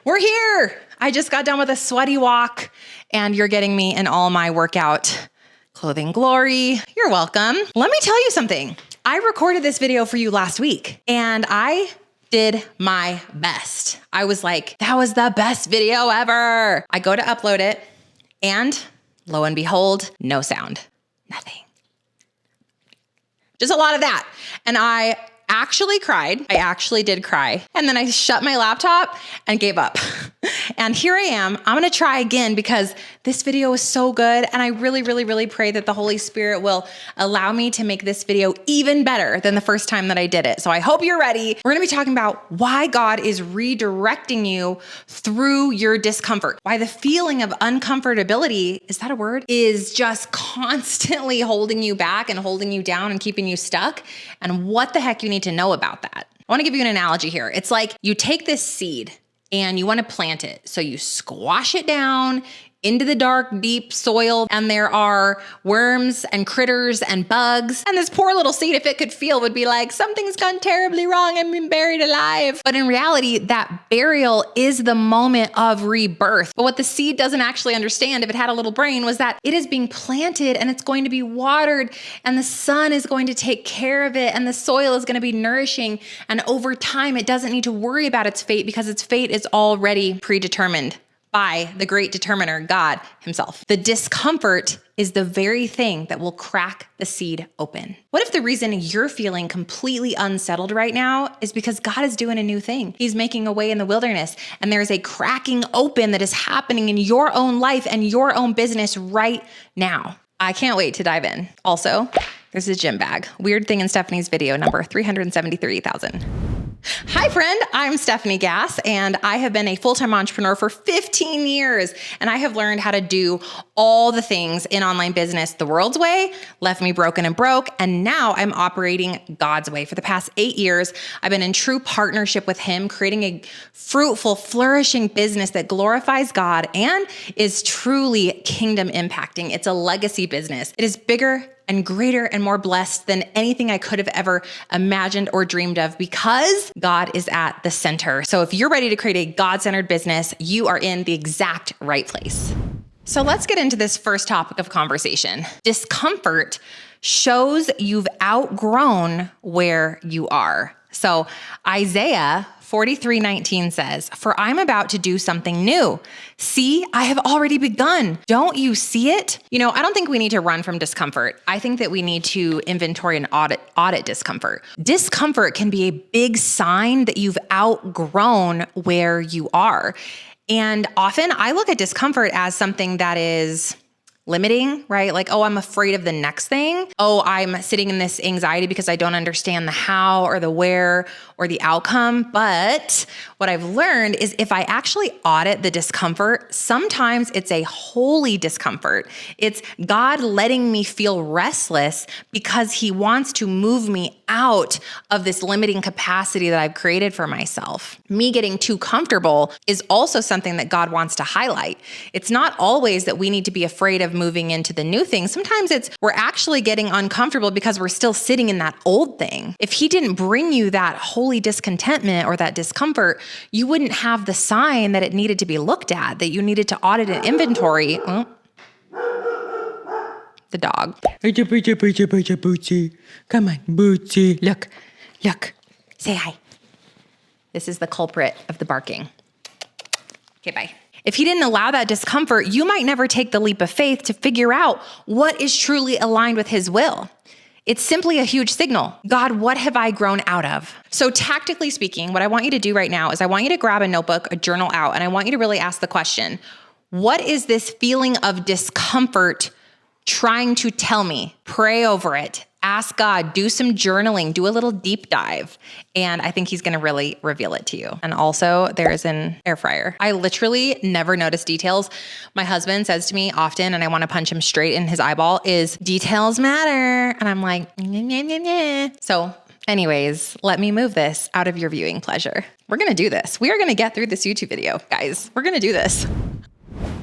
We're here. I just got done with a sweaty walk and you're getting me in all my workout clothing glory. You're welcome. Let me tell you something. I recorded this video for you last week and I did my best. I was like, that was the best video ever. I go to upload it and lo and behold, no sound, nothing. Just a lot of that. And I actually cried. I actually did cry. And then I shut my laptop and gave up. And here I am. I'm going to try again because this video is so good. And I really pray that the Holy Spirit will allow me to make this video even better than the first time that I did it. So I hope you're ready. We're going to be talking about why God is redirecting you through your discomfort. Why the feeling of uncomfortability, is that a word? Is just constantly holding you back and holding you down and keeping you stuck. And what the heck you need to know about that. I want to give you an analogy here. It's like you take this seed and you want to plant it. So you squash it down into the dark, deep soil, and there are worms and critters and bugs. And this poor little seed, if it could feel, would be like, something's gone terribly wrong. I'm being buried alive. But in reality, that burial is the moment of rebirth. But what the seed doesn't actually understand, if it had a little brain, was that it is being planted and it's going to be watered and the sun is going to take care of it and the soil is going to be nourishing. And over time, it doesn't need to worry about its fate because its fate is already predetermined by the great determiner, God himself. The discomfort is the very thing that will crack the seed open. What if the reason you're feeling completely unsettled right now is because God is doing a new thing? He's making a way in the wilderness, and there's a cracking open that is happening in your own life and your own business right now. I can't wait to dive in. Also, there's a gym bag. Weird thing in Stephanie's video, number 373,000. Hi friend, I'm Stephanie Gass and I have been a full-time entrepreneur for 15 years and I have learned how to do all the things in online business the world's way, left me broken and broke, and now I'm operating God's way. For the past 8 years, I've been in true partnership with him, creating a fruitful, flourishing business that glorifies God and is truly kingdom impacting. It's a legacy business. It is bigger and greater and more blessed than anything I could have ever imagined or dreamed of because God is at the center. So if you're ready to create a God-centered business, you are in the exact right place. So let's get into this first topic of conversation. Discomfort shows you've outgrown where you are. So Isaiah 43:19 says, "For I'm about to do something new. See, I have already begun. Don't you see it?" You know, I don't think we need to run from discomfort. I think that we need to inventory and audit discomfort. Discomfort can be a big sign that you've outgrown where you are. And often I look at discomfort as something that is limiting, right? Like, oh, I'm afraid of the next thing. Oh, I'm sitting in this anxiety because I don't understand the how or the where or the outcome. But what I've learned is if I actually audit the discomfort, sometimes it's a holy discomfort. It's God letting me feel restless because he wants to move me out of this limiting capacity that I've created for myself. Me getting too comfortable is also something that God wants to highlight. It's not always that we need to be afraid of moving into the new thing. Sometimes it's we're actually getting uncomfortable because we're still sitting in that old thing. If he didn't bring you that holy discontentment or that discomfort, you wouldn't have the sign that it needed to be looked at, that you needed to audit an inventory. Oh, the dog. Come on, Bootsy. Look. Say hi. This is the culprit of the barking. Okay, bye. If he didn't allow that discomfort, you might never take the leap of faith to figure out what is truly aligned with his will. It's simply a huge signal. God, what have I grown out of? So tactically speaking, what I want you to do right now is I want you to grab a notebook, a journal out, and I want you to really ask the question, what is this feeling of discomfort trying to tell me? Pray over it. Ask God, do some journaling, do a little deep dive. And I think he's going to really reveal it to you. And also there's an air fryer. I literally never notice details. My husband says to me often, and I want to punch him straight in his eyeball, is details matter. And I'm like, nah. So anyways, let me move this out of your viewing pleasure. We're going to do this. We are going to get through this YouTube video, guys. We're going to do this.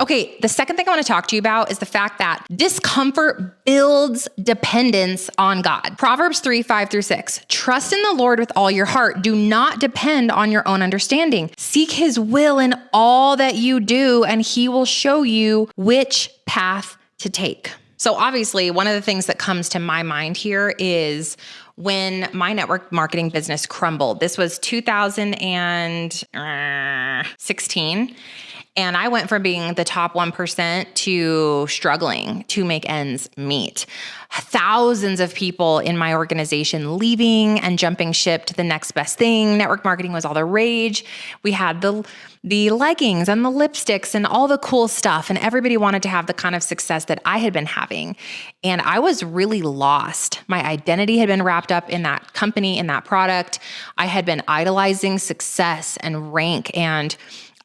Okay, the second thing I want to talk to you about is the fact that discomfort builds dependence on God. Proverbs 3:5-6. Trust in the Lord with all your heart. Do not depend on your own understanding. Seek his will in all that you do, and he will show you which path to take. So obviously, one of the things that comes to my mind here is when my network marketing business crumbled. This was 2016. And I went from being the top 1% to struggling to make ends meet. Thousands of people in my organization leaving and jumping ship to the next best thing. Network marketing was all the rage. We had the leggings and the lipsticks and all the cool stuff. And everybody wanted to have the kind of success that I had been having. And I was really lost. My identity had been wrapped up in that company, in that product. I had been idolizing success and rank, and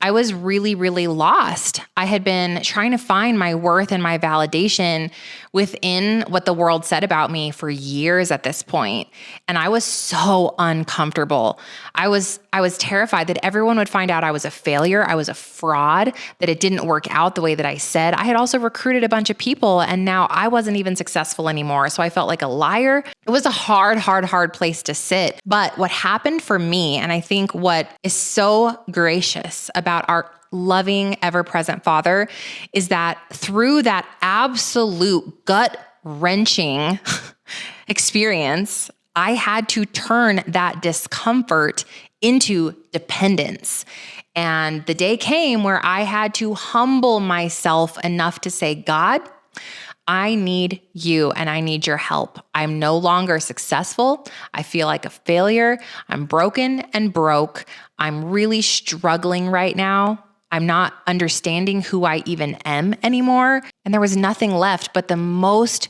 I was really, really lost. I had been trying to find my worth and my validation within what the world said about me for years at this point. And I was so uncomfortable. I was terrified that everyone would find out I was a failure. I was a fraud, that it didn't work out the way that I said. I had also recruited a bunch of people, and now I wasn't even successful anymore. So I felt like a liar. It was a hard place to sit. But what happened for me, and I think what is so gracious about our loving, ever-present Father, is that through that absolute gut-wrenching experience, I had to turn that discomfort into dependence. And the day came where I had to humble myself enough to say, God, I need you and I need your help. I'm no longer successful. I feel like a failure. I'm broken and broke. I'm really struggling right now. I'm not understanding who I even am anymore. And there was nothing left but the most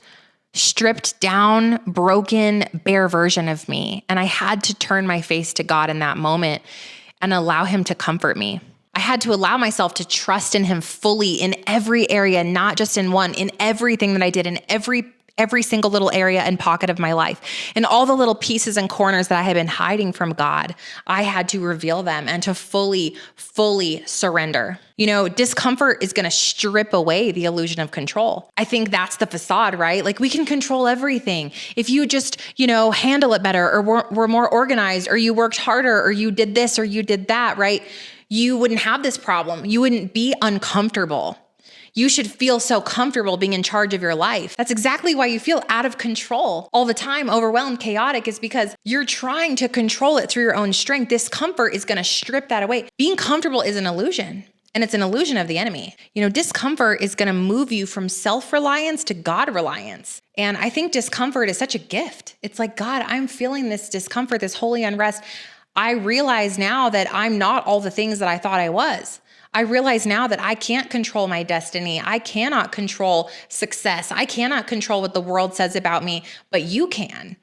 stripped down, broken, bare version of me. And I had to turn my face to God in that moment and allow him to comfort me. I had to allow myself to trust in him fully in every area, not just in one, in everything that I did, in every single little area and pocket of my life. In all the little pieces and corners that I had been hiding from God, I had to reveal them and to fully surrender. You know, discomfort is going to strip away the illusion of control. I think that's the facade, right? Like we can control everything. If you just, handle it better, or were more organized, or you worked harder, or you did this, or you did that, right? You wouldn't have this problem. You wouldn't be uncomfortable. You should feel so comfortable being in charge of your life. That's exactly why you feel out of control all the time, overwhelmed, chaotic, is because you're trying to control it through your own strength. Discomfort is going to strip that away. Being comfortable is an illusion, and it's an illusion of the enemy. Discomfort is going to move you from self-reliance to God-reliance. And I think discomfort is such a gift. It's like, God, I'm feeling this discomfort, this holy unrest. I realize now that I'm not all the things that I thought I was. I realize now that I can't control my destiny. I cannot control success. I cannot control what the world says about me, but you can.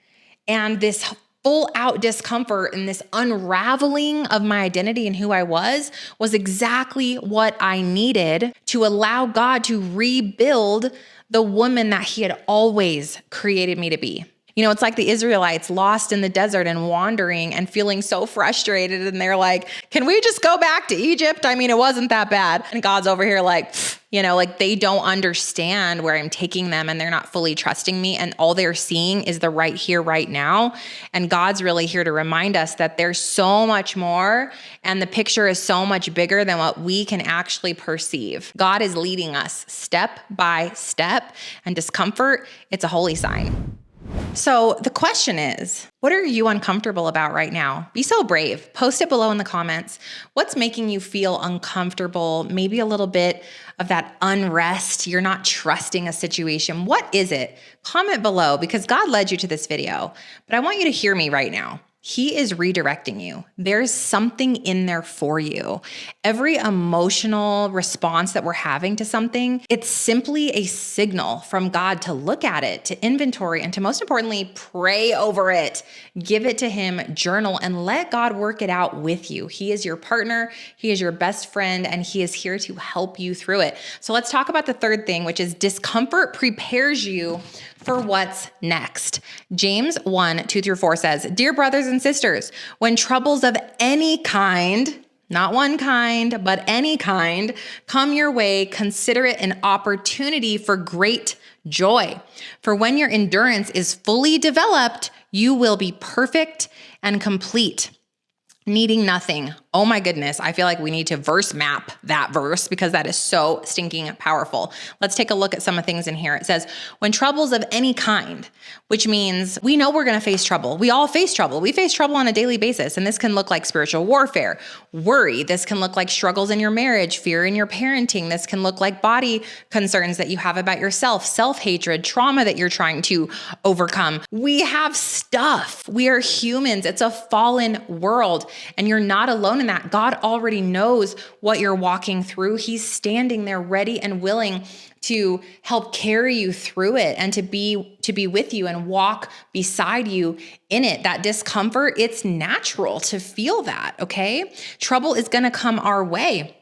And this full out discomfort and this unraveling of my identity and who I was exactly what I needed to allow God to rebuild the woman that he had always created me to be. It's like the Israelites lost in the desert and wandering and feeling so frustrated. And they're like, can we just go back to Egypt? I mean, it wasn't that bad. And God's over here like they don't understand where I'm taking them, and they're not fully trusting me. And all they're seeing is the right here, right now. And God's really here to remind us that there's so much more, and the picture is so much bigger than what we can actually perceive. God is leading us step by step, and discomfort, it's a holy sign. So the question is, what are you uncomfortable about right now? Be so brave. Post it below in the comments. What's making you feel uncomfortable? Maybe a little bit of that unrest. You're not trusting a situation. What is it? Comment below, because God led you to this video. But I want you to hear me right now. He is redirecting you. There's something in there for you. Every emotional response that we're having to something, it's simply a signal from God to look at it, to inventory, and to most importantly, pray over it. Give it to him, journal, and let God work it out with you. He is your partner. He is your best friend, and he is here to help you through it. So let's talk about the third thing, which is discomfort prepares you for what's next. James 1:2-4 says, "Dear brothers and sisters, when troubles of any kind," not one kind, but any kind, come your way, consider it an opportunity for great joy. For when your endurance is fully developed, you will be perfect and complete, needing nothing. Oh my goodness. I feel like we need to verse map that verse because that is so stinking powerful. Let's take a look at some of the things in here. It says, when troubles of any kind, which means we know we're going to face trouble. We all face trouble. We face trouble on a daily basis. And this can look like spiritual warfare, worry. This can look like struggles in your marriage, fear in your parenting. This can look like body concerns that you have about yourself, self-hatred, trauma that you're trying to overcome. We have stuff. We are humans. It's a fallen world. And you're not alone in that. God already knows what you're walking through. He's standing there ready and willing to help carry you through it and to be with you and walk beside you in it. That discomfort, it's natural to feel that, okay? Trouble is going to come our way.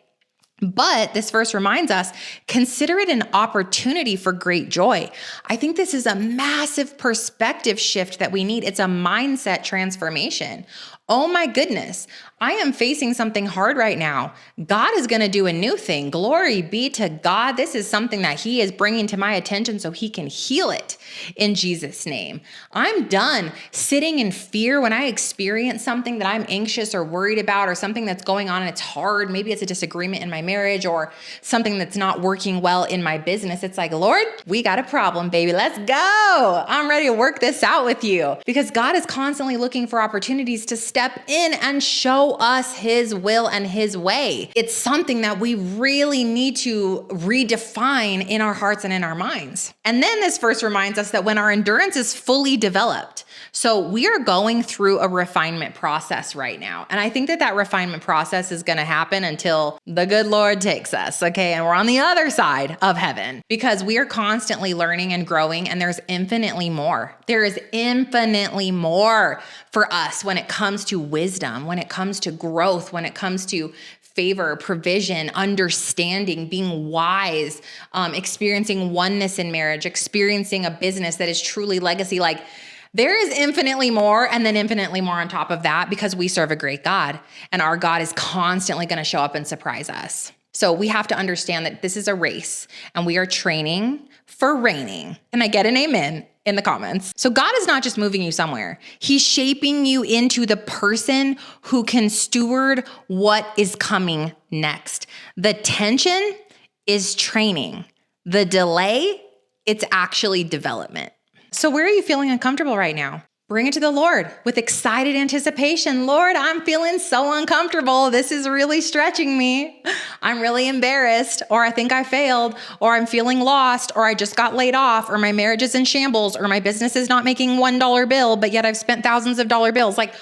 But this verse reminds us, consider it an opportunity for great joy. I think this is a massive perspective shift that we need. It's a mindset transformation. Oh my goodness, I am facing something hard right now. God is going to do a new thing. Glory be to God. This is something that He is bringing to my attention so He can heal it in Jesus' name. I'm done sitting in fear when I experience something that I'm anxious or worried about or something that's going on and it's hard. Maybe it's a disagreement in my marriage or something that's not working well in my business. It's like, Lord, we got a problem, baby. Let's go. I'm ready to work this out with you because God is constantly looking for opportunities to step in and show us His will and His way. It's something that we really need to redefine in our hearts and in our minds. And then this verse reminds us that when our endurance is fully developed, so we are going through a refinement process right now. And I think that refinement process is going to happen until the good Lord takes us, okay? And we're on the other side of heaven because we are constantly learning and growing and there's infinitely more. There is infinitely more for us when it comes to wisdom, when it comes to growth, when it comes to favor, provision, understanding, being wise, experiencing oneness in marriage, experiencing a business that is truly legacy. Like, there is infinitely more and then infinitely more on top of that because we serve a great God and our God is constantly going to show up and surprise us. So we have to understand that this is a race and we are training for reigning. Can I get an amen in the comments? So God is not just moving you somewhere. He's shaping you into the person who can steward what is coming next. The tension is training. The delay, it's actually development. So where are you feeling uncomfortable right now? Bring it to the Lord with excited anticipation. Lord, I'm feeling so uncomfortable. This is really stretching me. I'm really embarrassed, or I think I failed, or I'm feeling lost, or I just got laid off, or my marriage is in shambles, or my business is not making $1 bill, but yet I've spent thousands of dollar bills. Like,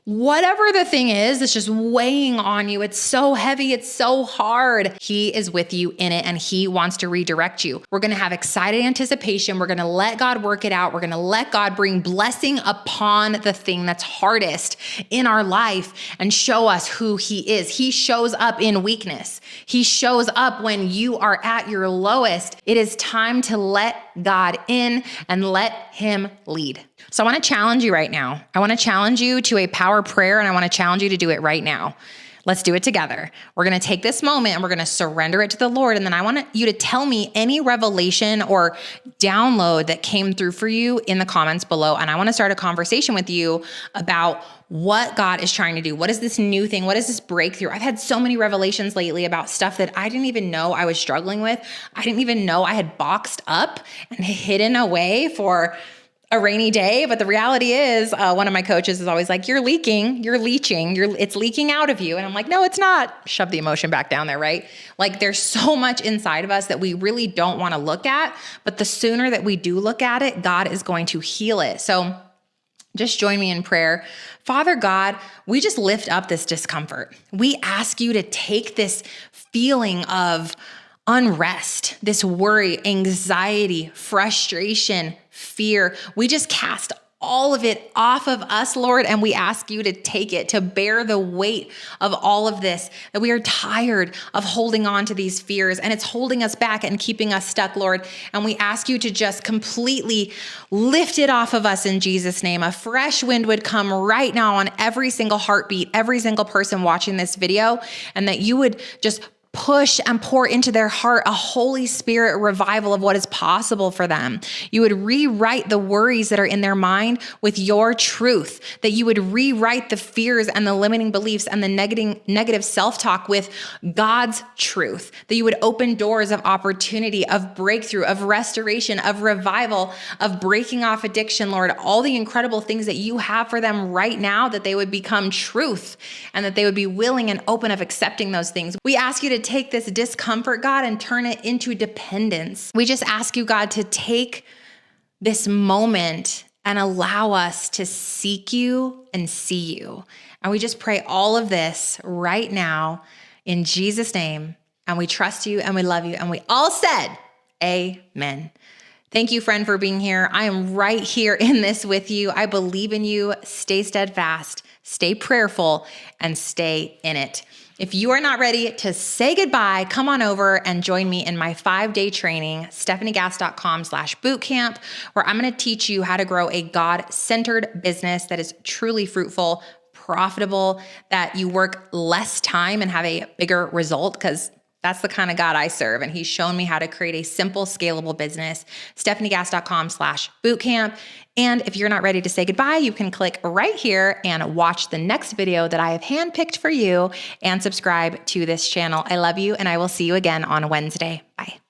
whatever the thing is, it's just weighing on you. It's so heavy. It's so hard. He is with you in it and He wants to redirect you. We're going to have excited anticipation. We're going to let God work it out. We're going to let God bring blessing upon the thing that's hardest in our life and show us who He is. He shows up in weakness. He shows up when you are at your lowest. It is time to let God in and let Him lead. So I want to challenge you right now. I want to challenge you to a power prayer and I want to challenge you to do it right now. Let's do it together. We're going to take this moment and we're going to surrender it to the Lord. And then I want you to tell me any revelation or download that came through for you in the comments below. And I want to start a conversation with you about what God is trying to do. What is this new thing? What is this breakthrough? I've had so many revelations lately about stuff that I didn't even know I was struggling with. I didn't even know I had boxed up and hidden away for a rainy day. But the reality is, one of my coaches is always like, you're leaking, you're leaching, it's leaking out of you. And I'm like, no, it's not. Shove the emotion back down there, right? Like there's so much inside of us that we really don't want to look at, but the sooner that we do look at it, God is going to heal it. So just join me in prayer. Father God, we just lift up this discomfort. We ask you to take this feeling of unrest, this worry, anxiety, frustration, fear. We just cast all of it off of us, Lord, and we ask you to take it, to bear the weight of all of this, that we are tired of holding on to these fears, and it's holding us back and keeping us stuck, Lord. And we ask you to just completely lift it off of us in Jesus' name. A fresh wind would come right now on every single heartbeat, every single person watching this video, and that you would just push and pour into their heart a Holy Spirit revival of what is possible for them. You would rewrite the worries that are in their mind with your truth, that you would rewrite the fears and the limiting beliefs and the negative self-talk with God's truth, that you would open doors of opportunity, of breakthrough, of restoration, of revival, of breaking off addiction, Lord, all the incredible things that you have for them right now, that they would become truth and that they would be willing and open of accepting those things. We ask you to take this discomfort, God, and turn it into dependence. We just ask you, God, to take this moment and allow us to seek you and see you. And we just pray all of this right now in Jesus' name. And we trust you and we love you. And we all said, amen. Thank you, friend, for being here. I am right here in this with you. I believe in you. Stay steadfast, stay prayerful, and stay in it. If you are not ready to say goodbye, come on over and join me in my 5-day training, stephaniegast.com/bootcamp, where I'm going to teach you how to grow a God-centered business that is truly fruitful, profitable, that you work less time and have a bigger result, because that's the kind of God I serve. And he's shown me how to create a simple, scalable business, stephaniegast.com/bootcamp. And if you're not ready to say goodbye, you can click right here and watch the next video that I have handpicked for you and subscribe to this channel. I love you, and I will see you again on Wednesday. Bye.